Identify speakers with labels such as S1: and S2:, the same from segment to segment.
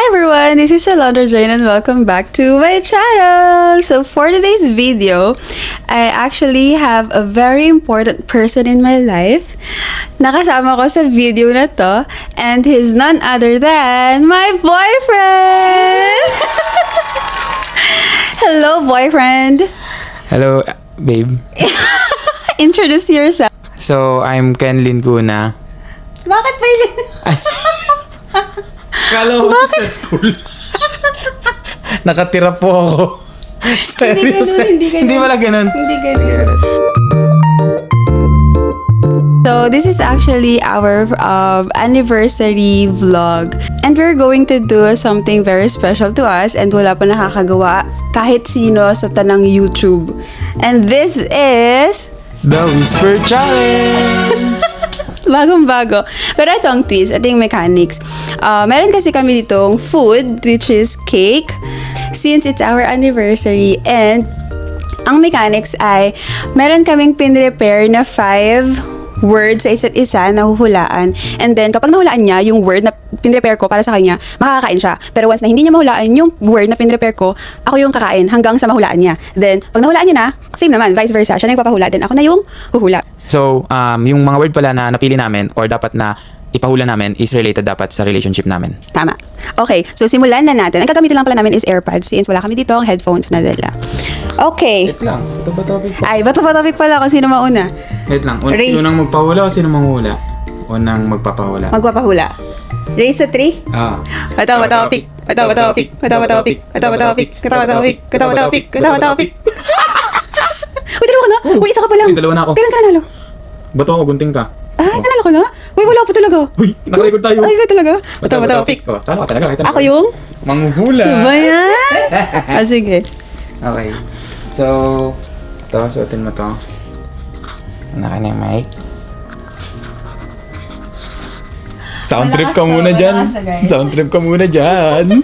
S1: everyone, this is Alondra Jane and welcome back to my channel. So for today's video, I actually have a very important person in my life. Nakasama ko sa video na to and he's none other than my boyfriend! Hello, boyfriend!
S2: Hello, babe.
S1: Introduce yourself.
S2: So, I'm Ken Linguna.
S1: Bakit ba yun?
S2: Kala ko sa school. Nakatira po ako. Seryoso. Hindi wala ganun.
S1: Hindi ganun. So, this is actually our anniversary vlog. And we're going to do something very special to us and wala pa nakakagawa kahit sino sa tanang YouTube. And this is...
S2: The Whisper Challenge!
S1: Bagong-bago. Pero ito ang twist, ito yung mechanics. Meron kasi kami ditong food, which is cake, since it's our anniversary. And ang mechanics ay, meron kaming pinrepare na 5 words sa isa't isa na huhulaan. And then, kapag nahulaan niya yung word na pinrepare ko para sa kanya, makakakain siya. Pero once na hindi niya mahulaan yung word na pinrepare ko, ako yung kakain hanggang sa mahulaan niya. Then, pag nahulaan niya na, same naman, vice versa. Siya na yung papahula, then ako na yung huhula.
S2: So, yung mga word pala na napili namin or dapat na ipahula namin is related dapat sa relationship namin.
S1: Tama. Okay, so simulan na natin. Ang gagamitin lang pala namin is AirPods since wala kami dito ang headphones na dala. Okay.
S2: Wait lang. Ito ba topic po?
S1: Ay, bato pa topic pala kung sino mauna.
S2: Wait lang.
S1: Ray.
S2: Sino nang magpahula o sino manghula? Unang magpapahula.
S1: Magpapahula. Race to 3?
S2: Ah.
S1: Bato topic. Bato topic. Bato topic. Bato topic. Bato topic. Bato topic. Bato topic. Uy, dalawa ka na? Uy, isa ka pa lang.
S2: Uy, dalawa na ako.
S1: Kailan ka nanalo?
S2: Bato ako, gunting ka.
S1: Ah, nanalo ka na? Uy, wala pa talaga.
S2: Uy, nakarecord tayo.
S1: Ay, wala talaga. Bato topic.
S2: Oh, tama ka talaga.
S1: Ako yung?
S2: Manghula.
S1: Ba yan? Ah, sige.
S2: Okay. So, ito, suotin mo to. Naka na yung mic. Sound trip ka muna dyan. Sound trip ka muna dyan.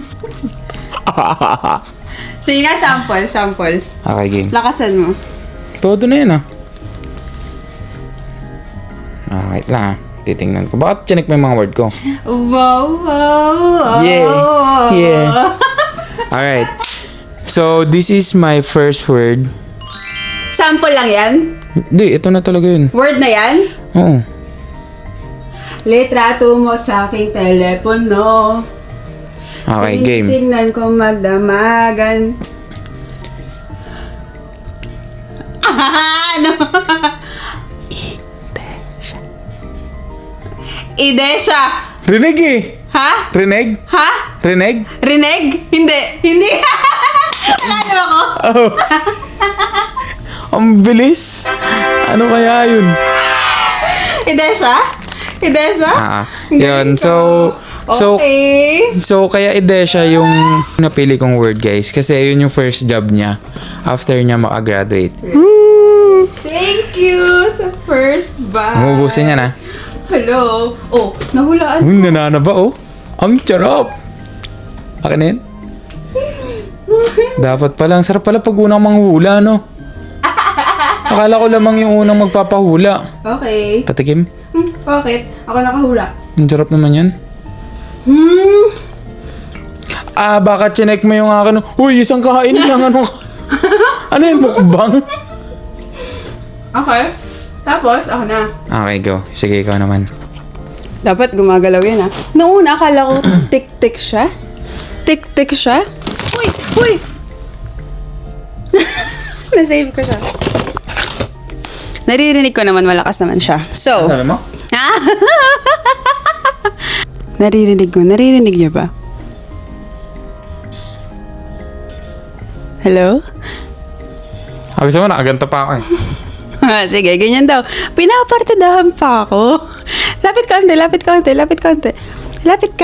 S1: Sige nga, sample.
S2: Okay, game.
S1: Lakasan mo.
S2: Todo na yan ah. Wait lang ah. Titingnan ko. Bakit chinek mo yung mga word ko?
S1: Wow.
S2: Yeah. Alright. So, this is my first word.
S1: Sample lang yan?
S2: Hindi, ito na talaga yun.
S1: Word na yan?
S2: Oo.
S1: Litrato mo sa aking telepono.
S2: Okay, game.
S1: Tingnan ko magdamagan. Ano? Idesha.
S2: Rinig eh.
S1: Ha?
S2: Rinig?
S1: Ha?
S2: Rinig?
S1: Reneg? Hindi. Wala na ako.
S2: Oh. Ang bilis. Ano kaya yun?
S1: Idesha?
S2: Yun.
S1: Okay.
S2: So, kaya Idesha yung napili kong word, guys. Kasi yun yung first job niya after niya makagraduate.
S1: Thank you sa first batch.
S2: Umubusin niya na.
S1: Hello. Oh, nahulaan.
S2: Uy, nananaba oh. Ang charap. Akin na yun. Dapat pala. Ang sarap pala pag unang manghula, no? Akala ko lamang yung unang magpapahula.
S1: Okay.
S2: Patikim.
S1: Bakit? Ako nakahula.
S2: Ang sarap naman yan. Baka chinek mo yung akin. Uy, isang kahain lang. Ano yun, mukbang?
S1: Okay. Tapos, ako na.
S2: Okay, go. Sige, ikaw naman.
S1: Dapat gumagalaw yan, ha? Noong una, akala ko tik-tik siya. Tik-tik siya. Uy! Nasave ko siya. Naririnig ko naman, malakas naman siya. So,
S2: Sabi mo?
S1: ha? Naririnig niya ba? Hello?
S2: Sabi mo, nakaganta pa ako eh.
S1: Sige, ganyan daw. Pinapartidahan pa ako. Lapit konti. Lapit ka. Lapit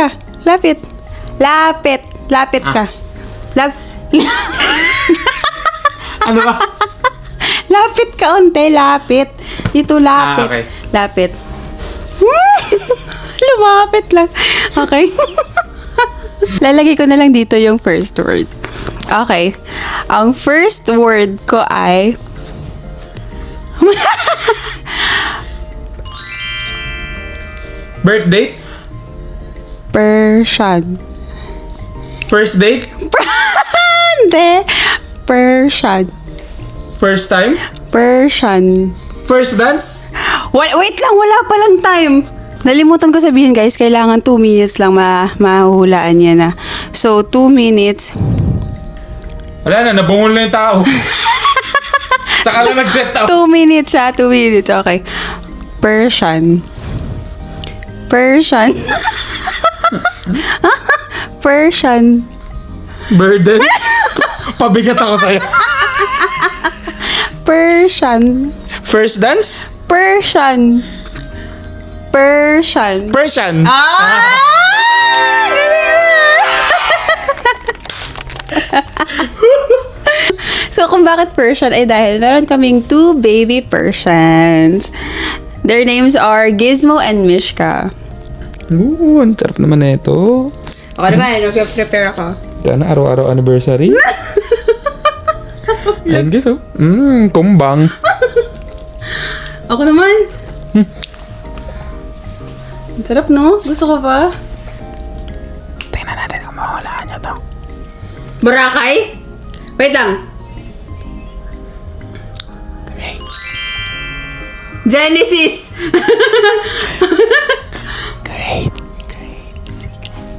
S1: ka.
S2: Ano ba?
S1: Lapit ka onte, lapit. Dito lapit.
S2: Okay.
S1: Lapit. Lumapit lang. Okay. Lalagay ko na lang dito yung first word. Okay. Ang first word ko ay
S2: Birth date?
S1: Persian.
S2: First date?
S1: Hindi. Persian.
S2: First time?
S1: Persian.
S2: First dance?
S1: Wait lang, wala pa lang time. Nalimutan ko sabihin guys, kailangan 2 minutes lang mahuhulaan niya na. So, 2 minutes.
S2: Wala na, nabungol na yung tao. Saka na nag-set up.
S1: 2 minutes 2 minutes. Okay. Persian. Persian. Persian.
S2: Burden? Pabigat ako sa'yo.
S1: Persian.
S2: First dance?
S1: Persian. Persian.
S2: Persian.
S1: Ah! So, kung bakit Persian ay dahil meron kaming 2 baby Persians. Their names are Gizmo and Mishka.
S2: Ooh, ang sarap naman na ito.
S1: Okay naman, nag-prepare ako.
S2: Sana araw-araw anniversary. Ayun guys, oh. Kumbang.
S1: Ako naman. Ang sarap, no? Gusto ko pa.
S2: Tingnan natin kung mahulaan niya to.
S1: Boracay? Wait lang. Genesis!
S2: Great.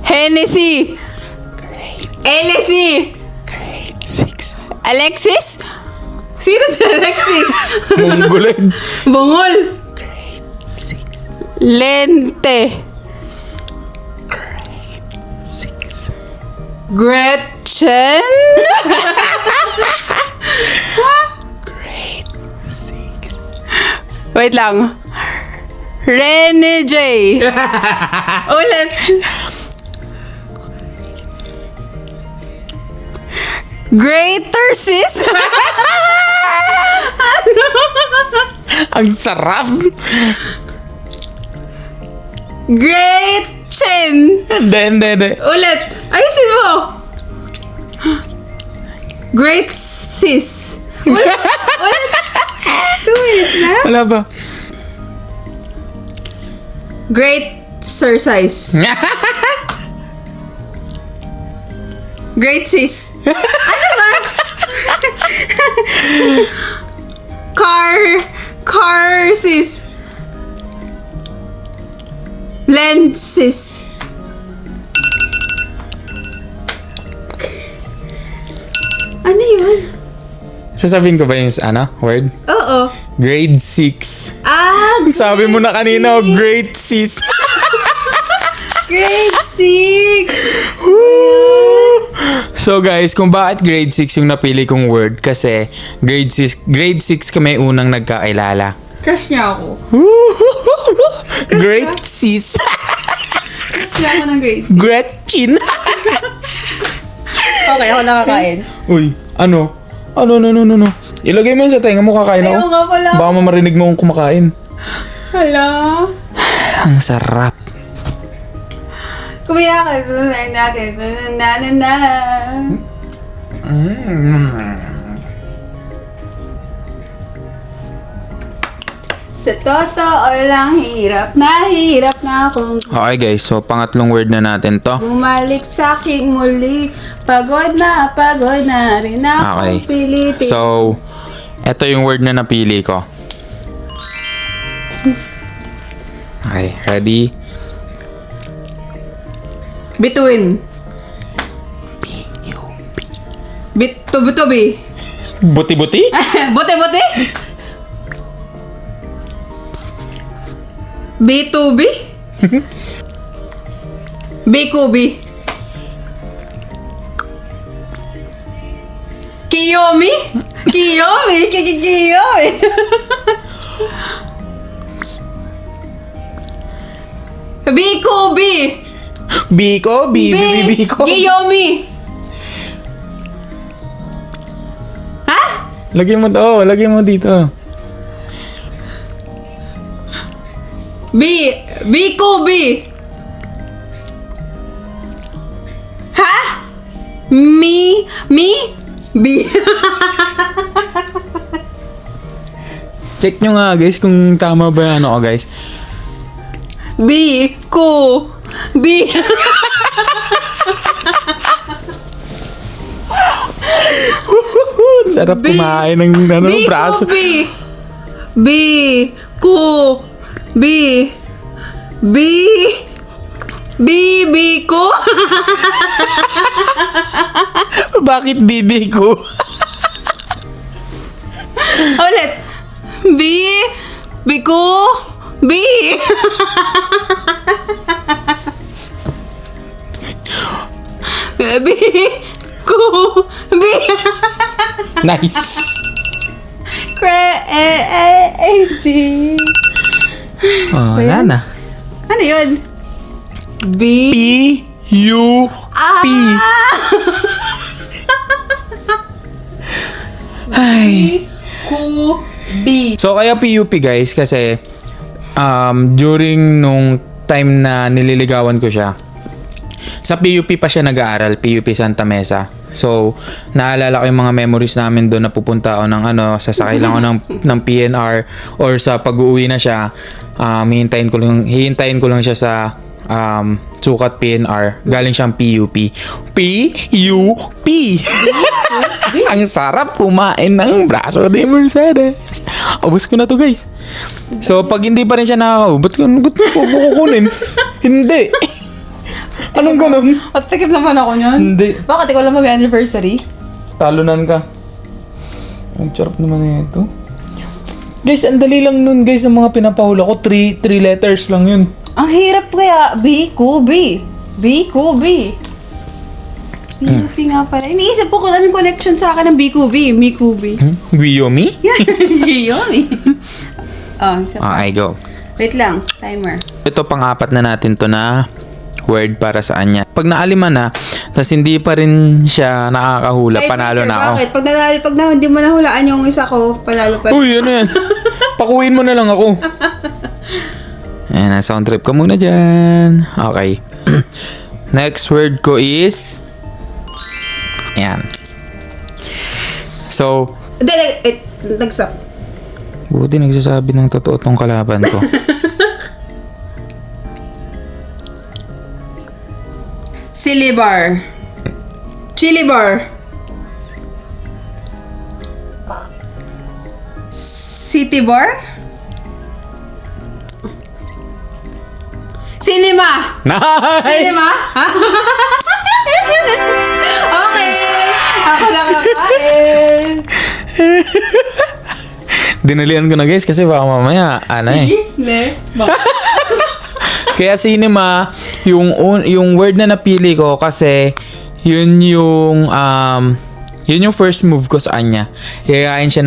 S1: Hennessy! Elsie!
S2: Grade 6.
S1: Alexis? Sino si Alexis?
S2: Mongolid.
S1: Bungol!
S2: Grade 6.
S1: Lente!
S2: Grade 6.
S1: Gretchen?
S2: Grade 6.
S1: Wait lang. Rene J. Ulit. Greater sis?
S2: Ang sarap.
S1: Great chin.
S2: Hindi.
S1: Ulit. Ayusin mo. Great sis. Ulit. 2 minutes na.
S2: Wala ba?
S1: Great exercise. Great sis. Ano ba? Car sis. Lenses. Ano yun?
S2: Sasabihin ko ba yung word?
S1: Oo.
S2: Grade 6. Sabi mo na kanina, grade 6.
S1: Grade 6.
S2: So guys, kung bakit grade 6 yung napili kong word, kasi grade 6 kami unang nagkakilala.
S1: Crush niya ako.
S2: Grade 6.
S1: Crush niya ako ng grade 6.
S2: Gretchen.
S1: Okay, ako nakakain.
S2: Uy, ano? No. Ilagay mo yun sa tenga mo, kakain ako.
S1: Ayaw nga pala.
S2: Baka mamarinig mo kung kumakain.
S1: Hala.
S2: Ang sarap.
S1: Kumaya ka. Tunay natin. Na. Sa totoo lang, hirap na akong
S2: Okay guys, so pangatlong word na natin to.
S1: bumalik sa aking muli. Pagod na rin akong
S2: Okay.
S1: pilitin.
S2: So, eto yung word na napili ko. Okay, ready?
S1: Between. Tubi.
S2: Buti-buti?
S1: Buti. B2B? Bikubi? Kiyomi? Kiyomi? Bikubi?
S2: Biko? Biko?
S1: Kiyomi? Ha?
S2: Lagyan mo dito.
S1: Bikubi? Ha? Mi? B?
S2: Check nyo nga guys kung tama ba yan ako guys.
S1: B.
S2: sarap kumain ng braso.
S1: B. B. Ku. B. B. Bibi ko.
S2: Bakit bibi ko?
S1: Ulit. B. Biku. B. B. Ku. B.
S2: Nice.
S1: Crazy.
S2: Oh, wala na.
S1: Ano yun? B.
S2: P-U-P. Ay.
S1: Ku. B.
S2: So, kaya PUP guys, kasi during nung time na nililigawan ko siya, sa PUP pa siya nag-aaral, PUP Santa Mesa. So, naalala ko yung mga memories namin doon na pupunta ako ng sasakay lang ako ng PNR or sa pag-uwi na siya, hihintayin ko lang siya sa sukat PNR. Galing siyang PUP. PUP! Ang sarap kumain ng braso de Mercedes. Abos ko na to guys. So, pag hindi pa rin siya ba't ko kukunin? Hindi. Anong ganun?
S1: At sakip naman ako niyan.
S2: Hindi.
S1: Bakit ikaw lang may anniversary?
S2: Talunan ka. Ang charap naman na ito. Guys, ang dali lang nun guys ang mga pinapahula ko. 3 letters lang yun.
S1: Ang hirap kaya. B, Ku, B. B, Ku, B. B nga pala. Iniisip ko kung anong connection sa akin ng B, Ku, B. Mi, Ku, B.
S2: Guyomi?
S1: Yummy. Isa pa.
S2: I go.
S1: Wait lang. Timer.
S2: Ito pang-apat na natin to na word para sa kanya. Pag naaliman na, tas hindi pa rin siya nakakahula, panalo
S1: Peter,
S2: na ako.
S1: Bakit? Pag hindi mo nahulaan yung isa ko, panalo pa.
S2: Uy, ano yan? Pakuin mo na lang ako. Ayan, sound trip ka muna dyan. Okay. Next word ko is... Ayan. So...
S1: Nag-stop.
S2: Buti nagsasabi ng totoo tong kalaban ko.
S1: Silly bar. Chili bar. City bar. Cinema.
S2: Nice!
S1: Cinema. Okay. Ako lang kakain.
S2: Dinalian ko na guys kasi baka mamaya, Kaya cinema, yung word na napili ko kasi yun yung first move ko sa kanya. Yayain siya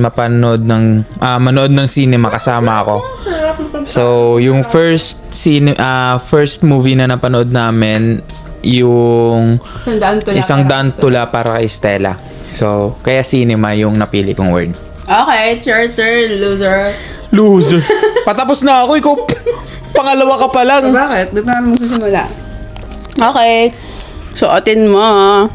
S2: manood ng cinema kasama ako. So, yung first movie na napanood namin, yung Isang Daan Tula para kay Stella. So, kaya cinema yung napili kong word.
S1: Okay, it's your turn, loser.
S2: Loser. Patapos na ako, ikaw pangalawa ka pa lang.
S1: Bakit? Doon na magsisimula. Okay. Suotin mo.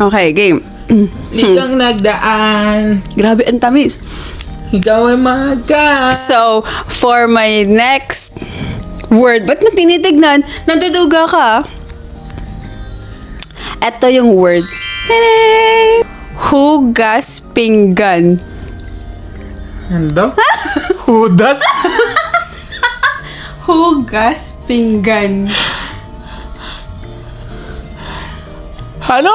S1: Okay, game.
S2: Likang nagdaan.
S1: Grabe, ang tamis.
S2: Ikaw ay
S1: So, for my next word, ba't mo tinitignan? Nanduduga ka. Ito yung word. Tadang! Hugas pinggan.
S2: Ano daw? Hudas?
S1: Hugas pinggan.
S2: Ano?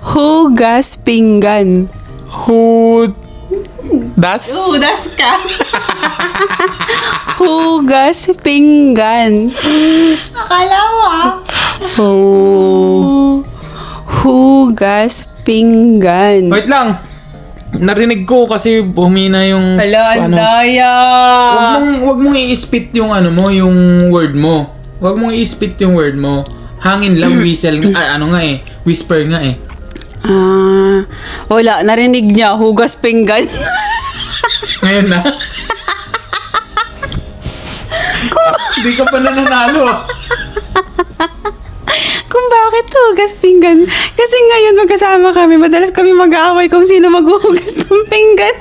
S1: Hugas pinggan.
S2: Das?
S1: Hudas ka. Hugas pinggan. Akala mo Hugas pinggan.
S2: Wait lang. Narinig ko kasi humina yung...
S1: Hala, andaya.
S2: Wag mong i-spit yung yung word mo. Wag mong i-spit yung word mo. Hangin lang, whistle. Whisper nga eh.
S1: Wala. Narinig niya. Hugas pinggan.
S2: Ngayon na. Hindi ka pa nananalo.
S1: Kung bakit hugas pinggan? Kasi ngayon magkasama kami. Madalas kami mag-aaway kung sino maghuhugas ng pinggan.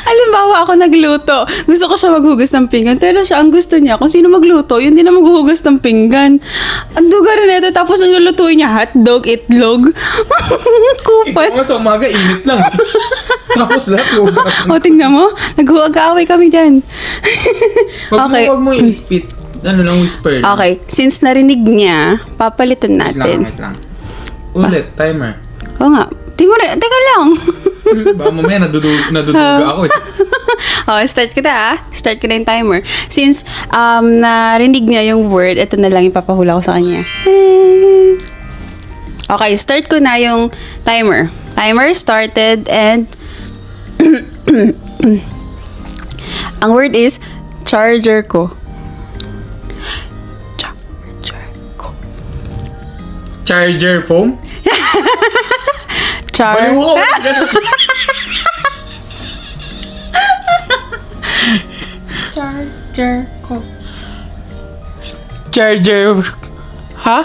S1: Halimbawa, ako nagluto. Gusto ko siya maghugas ng pinggan. Pero siya, ang gusto niya, kung sino magluto, yun din na maghuhugas ng pinggan. Ang duga rin ito. Tapos ang lulutuin niya, hotdog, itlog. Kupal.
S2: Ikaw nga sa umaga, init lang. Tapos lahat hugas.
S1: O, tingnan mo. Nag-uwag-away kami dyan. Okay.
S2: Huwag mo i-spit. Ano lang, whisper lang.
S1: Okay. Since narinig niya, papalitan natin.
S2: Wait lang. Ulit, timer.
S1: Oo nga. Teka lang.
S2: Baka mamaya naduduga ako eh.
S1: Okay, start ko na. Start ko na yung timer. Since narinig niya yung word, ito na lang yung papahula ko sa kanya. Okay, start ko na yung timer. Timer started and ang word is charger ko. Charger ko.
S2: Charger phone? Baliw ko.
S1: Charger ko.
S2: Charger. Ha?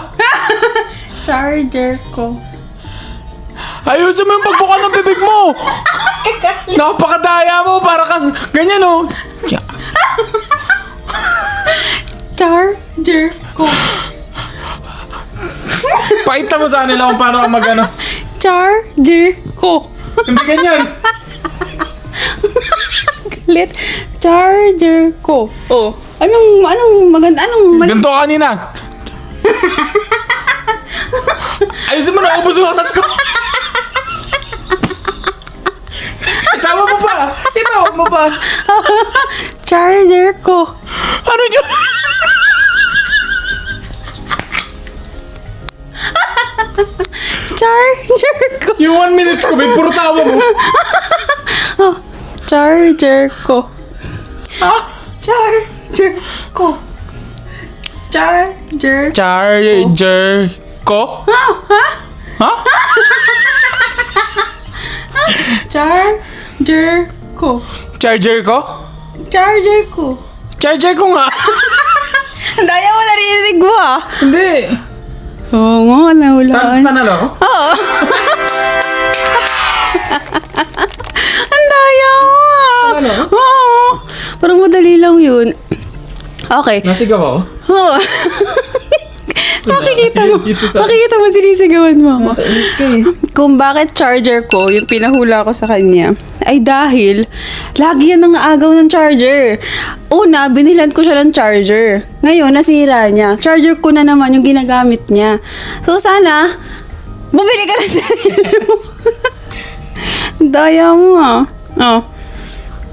S1: Charger ko.
S2: Ayusin mo yung pagbuka ng bibig mo! Napakadaya mo, para kang ganyan oh.
S1: Charger ko.
S2: Pakita mo sa nila kung paano ka magano.
S1: Charger ko.
S2: Hindi ganyan.
S1: Galit. Charger ko. Oh. Anong maganda? Anong mali?
S2: Ganito kanina. Ayusin mo na, ubos yung oras ko. Itawa mo pa. Itawa mo pa.
S1: Charger ko.
S2: Ano yun?
S1: Charger ko.
S2: Yung 1 minute ko, may puro tawa mo.
S1: Oh. Charger ko.
S2: Ha?
S1: Charger ko. Charger.
S2: Charger ko?
S1: Ha?
S2: Ha?
S1: Charger ko.
S2: Charger ko?
S1: Charger ko.
S2: Charger ko nga.
S1: Ang daya mo, narinig mo ah.
S2: Hindi.
S1: Oo nga, nahulaan.
S2: Panalo ako?
S1: Oo. Ang daya mo ah.
S2: Panalo ako?
S1: Oo. Parang madali lang yun. Okay.
S2: Nasigaw ako?
S1: Oo. Makikita mo sinisigawan mo ako. Kung bakit charger ko, yung pinahula ko sa kanya, ay dahil lagi yan nangaagaw ng charger. Una, binilan ko siya ng charger. Ngayon, nasira niya. Charger ko na naman yung ginagamit niya. So, sana, bumili ka na sa mo. Daya mo ah. Oh.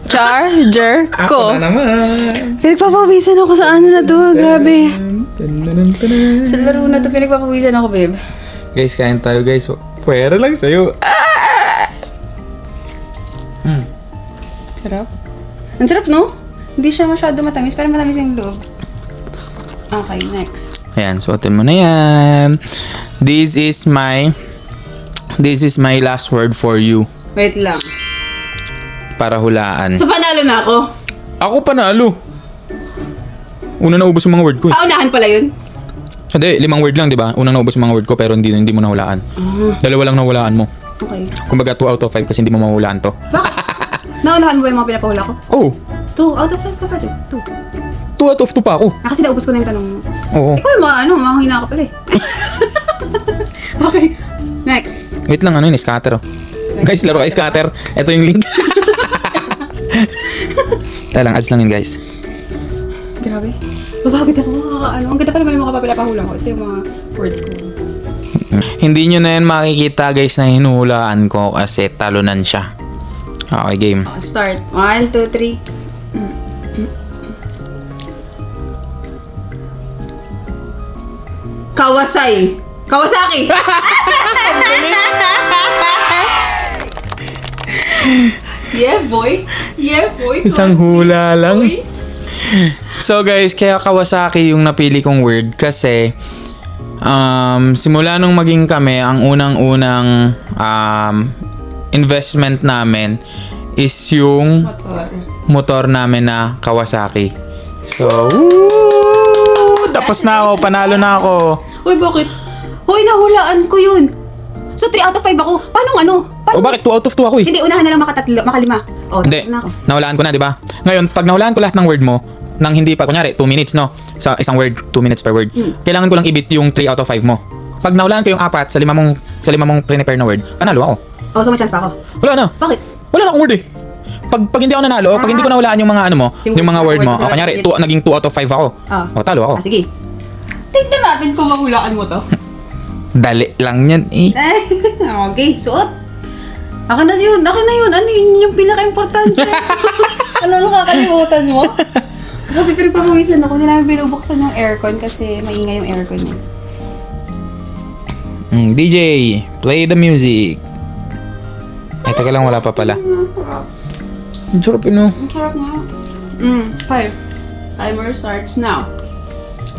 S1: Charger ko.
S2: Ako na naman.
S1: Pinagpapawisan ako sa ano na to. Grabe. Sa laro na to, pinagpapawisan ako, babe.
S2: Guys, kain tayo guys. Pwera lang sa'yo.
S1: Sarap. Ang sarap, no? Hindi siya masyado matamis, pero matamis yung loob. Okay, next.
S2: Ayan, suotin mo na yan. This is my last word for you.
S1: Wait lang.
S2: Para hulaan.
S1: So, panalo na ako?
S2: Ako panalo. Una na ubos yung mga word ko eh.
S1: Paunahan pala yun?
S2: Hindi, 5 word lang, di ba? Unang naubos yung mga word ko pero hindi mo nahulaan. 2 lang nahulaan mo.
S1: Okay.
S2: Kumbaga 2 out of 5 kasi hindi mo mahulaan to.
S1: Naunahan mo ba yung mga pinapahula ko?
S2: Oh,
S1: 2 out of 5 ka pa din. 2.
S2: 2 out of 2 pa ako.
S1: Kasi naubos ko na yung tanong mo.
S2: Oo.
S1: Ikaw yung mahina ka pala eh. Okay. Next.
S2: Wait lang, ano yun, scatter oh. Guys, laro kayo scatter. Ito yung link. Tayo lang, ads lang yun guys.
S1: Grabe. Babagod ako. Ang ganda pala may mga pinapahula ko. Ito yung mga words ko.
S2: Hindi nyo na yan makikita guys na hinuhulaan ko kasi talunan siya. Okay, game.
S1: Start. 1, 2, 3. Kawasaki! Yeah, boy. Yeah, boy.
S2: Isang hula lang.
S1: Boy.
S2: So guys, kaya Kawasaki yung napili kong word kasi simula nung maging kami, ang unang-unang investment namin is yung motor namin na Kawasaki. So, tapos na ako, panalo na ako.
S1: Uy, bakit? Uy, nahulaan ko yun. So, 3 out of 5 ako. Paano ano?
S2: O bakit 2 out of 2 ako eh?
S1: Hindi, unahan na lang makalima. Oh,
S2: Hindi,
S1: tapos na ako.
S2: nawalaan ko na, di ba? Ngayon, pag nawalaan ko lahat ng word mo, nang hindi pa, kunyari, 2 minutes, no? Sa isang word, 2 minutes per word. Kailangan ko lang i-beat yung 3 out of 5 mo. Pag nawalaan ko yung 4 sa 5 mong prepare na word, panalo ako.
S1: Oh, so may chance pa ako.
S2: Wala na.
S1: Bakit?
S2: Wala na akong word eh. Pag hindi ako nanalo, pag hindi ko nawalaan yung mga ano mo,
S1: Yung
S2: yung mga word mo,
S1: word sa
S2: kunyari,
S1: word.
S2: naging 2 out of 5 ako. O, talo ako.
S1: Ah, sige. Tignan natin kung mahulaan mo to.
S2: Dali lang yan eh.
S1: Okay, suot. Akin na yun. Ano yun yung pinaka-importante? Ano nakakalimutan mo? Grabe, pero papawisan ako. Hindi namin binubuksan yung aircon kasi maingay yung aircon niya.
S2: DJ, play the music. Ay, taga lang, wala pa pala. Ang sarap yun, no?
S1: Ang sarap nga. Okay. Timer starts now.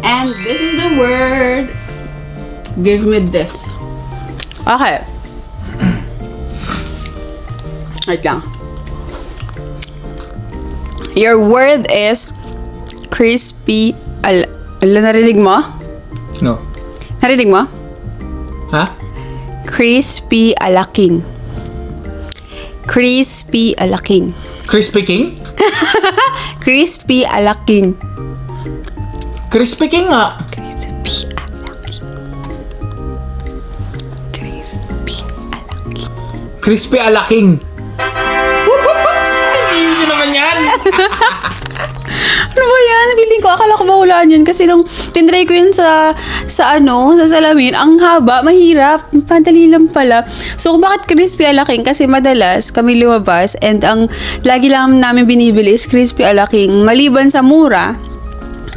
S1: And this is the word. Give me this. Okay. Wait lang. Your word is crispy narinig mo?
S2: No.
S1: Narinig mo?
S2: Ha?
S1: Crispy alaking. Crispy alaking.
S2: Crispy King?
S1: Crispy alaking.
S2: Crispy King nga.
S1: Crispy alaking. Crispy alaking.
S2: Crispy Alaking. Easy naman yan.
S1: Ano ba yan? Feeling ko, akala ko mahulaan yun kasi nung tinry ko yun sa salamin, ang haba, mahirap, padali lang pala. So, kung bakit crispy alaking? Kasi madalas kami lumabas and ang lagi lang namin binibili is crispy alaking. Maliban sa mura,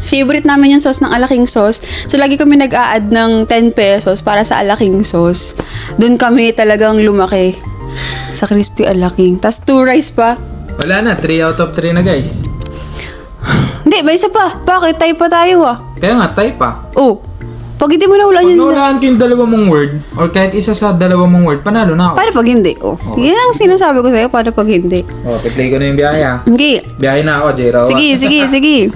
S1: favorite namin yung sauce ng alaking sauce. So, lagi kami nag-a-add ng 10 pesos para sa alaking sauce. Doon kami talagang lumaki sa crispy alaking. Tas 2 rice pa.
S2: Wala na, 3 out of 3 na guys.
S1: Hindi, may isa pa. Bakit? Tayo pa tayo ah.
S2: Kaya nga, type pa.
S1: Oh, pag hindi mo nahulaan
S2: Pag
S1: yun.
S2: nawalaan ko yung 2 mong word, or kahit isa sa 2 mong word, panalo na ako.
S1: Paano pag hindi? Oh. Yan ang sinasabi ko sa'yo, paano pag hindi?
S2: Oh, play ko na yung biyahe ah.
S1: Okay.
S2: Biyahe na ako, J-Raw.
S1: Sige.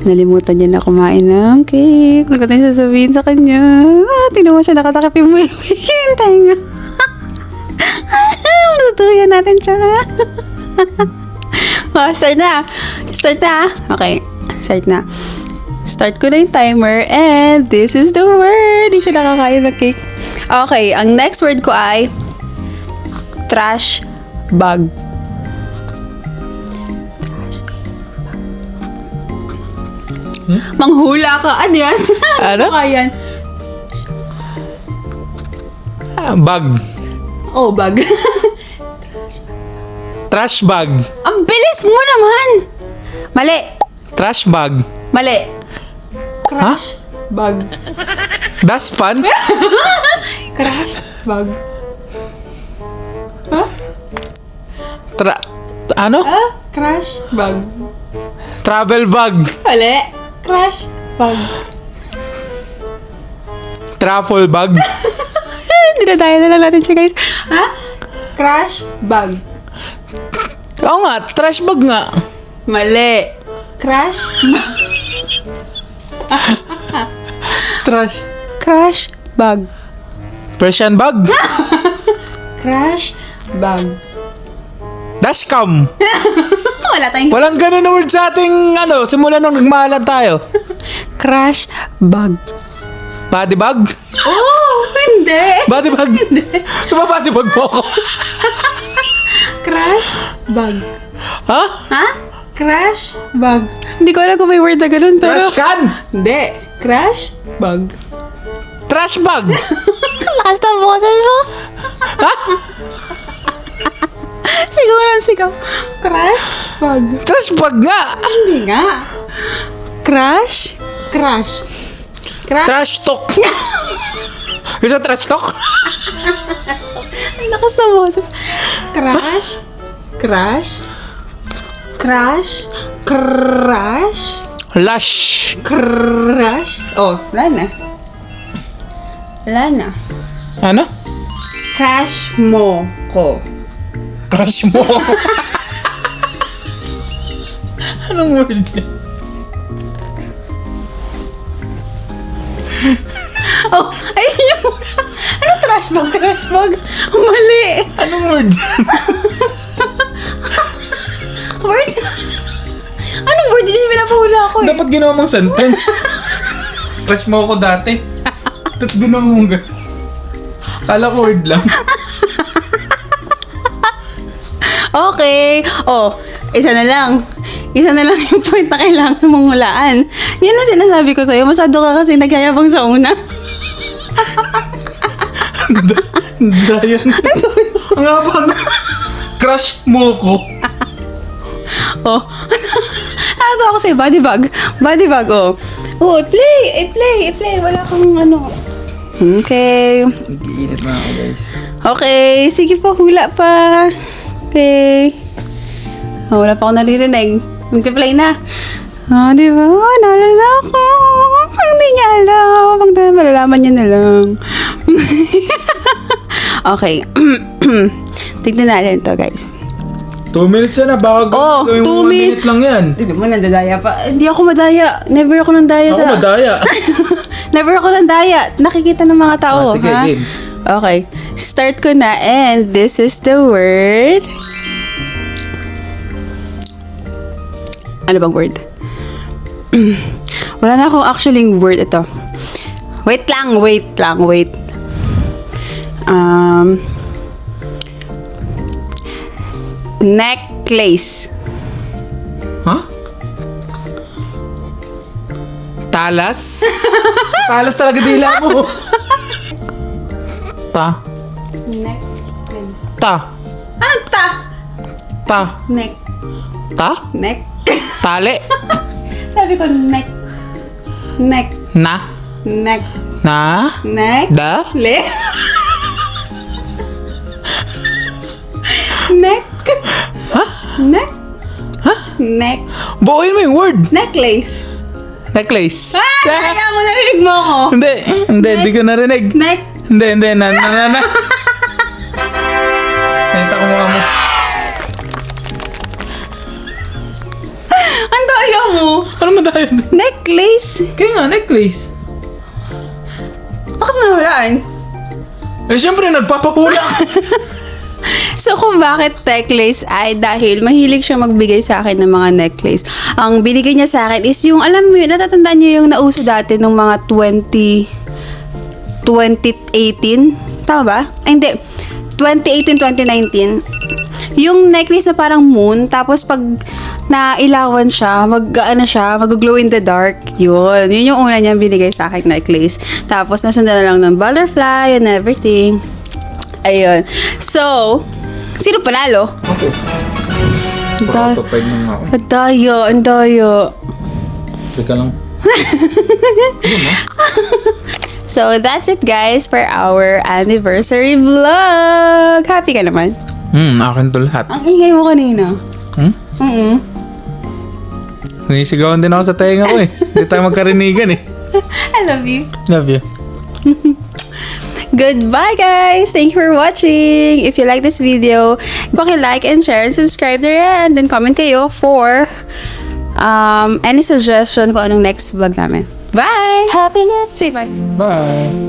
S1: Nalimutan niya na kumain ng cake. Huwag natin sasabihin sa kanya. Tingnan mo siya, nakatakip yung hintay nga. Tutuyan natin siya. Start na. Okay, start na. Start ko na yung timer and this is the word. Hindi siya nakakain ng cake. Okay, ang next word ko ay trash bag. Manghula ka. Ano yan?
S2: Ano?
S1: Yan?
S2: Bag.
S1: Oh, bag.
S2: Trash bag.
S1: Ang bilis mo naman. Mali.
S2: Trash bag.
S1: Mali. Crash bag.
S2: Daspan?
S1: Crash bag.
S2: Ano?
S1: Crash bag.
S2: Travel bag.
S1: Mali. Crash bag.
S2: Truffle bag.
S1: Dinadayan na lang natin siya, guys. Ha? Crash bag.
S2: Oo nga, trash bag nga.
S1: Mali. Crash bag. Crash bag.
S2: Persian bag.
S1: Crash bag.
S2: Dashcam.
S1: Wala tayong
S2: Walang ganun na word sa ating simula nung nagmahalan tayo.
S1: crash bag.
S2: Body bag?
S1: Oh, hindi.
S2: Body bag? Diba body bag mo ako?
S1: Crash bag.
S2: Ha?
S1: Ha? Crash bag. Hindi ko alam kung may word na ganun, pero...
S2: Trash can?
S1: Hindi. Crash bag.
S2: Trash bag?
S1: Lakas na boses mo.
S2: Ha?
S1: Sigaw. Crash bag.
S2: Trash bag nga!
S1: Hindi nga. Crash.
S2: Trash talk! Gusto trash talk?
S1: Lakas na boses. Crash. Oh, wala na.
S2: Ano?
S1: Crash mo ko.
S2: Crush mo ako. Anong word yan?
S1: Oh, ayun yung... Ano Trashbag. Mali.
S2: Anong word?
S1: Word? Anong word? Hindi pinapahula ko eh.
S2: Dapat ginawa mong sentence. Crush mo ako dati. Tapos ginawa mong gano'n. Kala ko word lang.
S1: Okay. Oh, isa na lang yung point na kailangan mong hulaan. Yan ang sinasabi ko sa'yo. Masyado ka kasi nagyayabang sa una.
S2: Dayan. Ang haba na. Crush mo ko.
S1: Oh. Ano ako sa'yo? Body bag, oh. Oh, i-play. Wala kang ano. Okay.
S2: Nag-iinit na ako, guys.
S1: Okay. Sige pa, hula pa. Okay. Oh, wala pa ako naririnig. Mag-play na. Oh, di ba? Naalala ako. Hindi niya alam. Pag malalaman niya na lang. Okay. Tignan natin to, guys.
S2: 2 minutes na, baka
S1: Oh,
S2: gawin
S1: 2
S2: mo 1 minute lang yan.
S1: Hindi mo nandadaya pa. Hindi ako madaya. Never ako nandaya
S2: Ako
S1: sa...
S2: madaya.
S1: Never ako nandaya. Nakikita ng mga tao,
S2: Sige,
S1: ha?
S2: game.
S1: Okay. Start ko na and this is the word. Ano bang word? Wala na akong actually word ito. Wait lang. Necklace.
S2: Ha? Talas? Talas talaga dila mo.
S1: Necklace.
S2: Ta.
S1: Ano ta?
S2: Ta.
S1: Neck.
S2: Ta?
S1: Neck.
S2: Tali.
S1: Sabi ko neck. Neck.
S2: Na.
S1: Neck.
S2: Na.
S1: Neck.
S2: Da.
S1: Le. Neck.
S2: Ha?
S1: Neck.
S2: Ha?
S1: Neck.
S2: Buuin mo yung word.
S1: Necklace.
S2: Necklace.
S1: Kaya mo, narinig mo ako.
S2: Hindi ko narinig.
S1: Neck.
S2: Hindi, na. Nakita ko mukha mo.
S1: Ang daya mo.
S2: Ano madayon?
S1: Necklace.
S2: Kaya nga, necklace.
S1: Bakit nahulaan?
S2: Eh, syempre, nagpapahula.
S1: So, kung bakit necklace ay dahil mahilig siya magbigay sa akin ng mga necklace. Ang binigay niya sa akin is yung, alam mo yun, natatandaan niyo yung nauso dati ng mga 2018? Tama ba? Ay, hindi. 2018, 2019. Yung necklace na parang moon, tapos pag nailawan siya, mag-glow in the dark. Yun yung una niyang binigay sa akin necklace. Tapos, nasundan na lang ng butterfly and everything. Ayun. So, sino panalo?
S2: Ako. Pakatapay ng ako.
S1: Ang daya.
S2: Teka lang.
S1: So, that's it guys for our anniversary vlog. Happy ka naman?
S2: Akin to lahat.
S1: Ang ingay mo kanina.
S2: Nisigawan din ako sa tenga ko eh. Hindi tayo magkarinigan eh.
S1: I love you.
S2: Love you.
S1: Goodbye guys! Thank you for watching! If you like this video, paki-like and share and subscribe there and then comment kayo for any suggestion kung anong next vlog namin. Bye! Happy Say bye!
S2: Bye.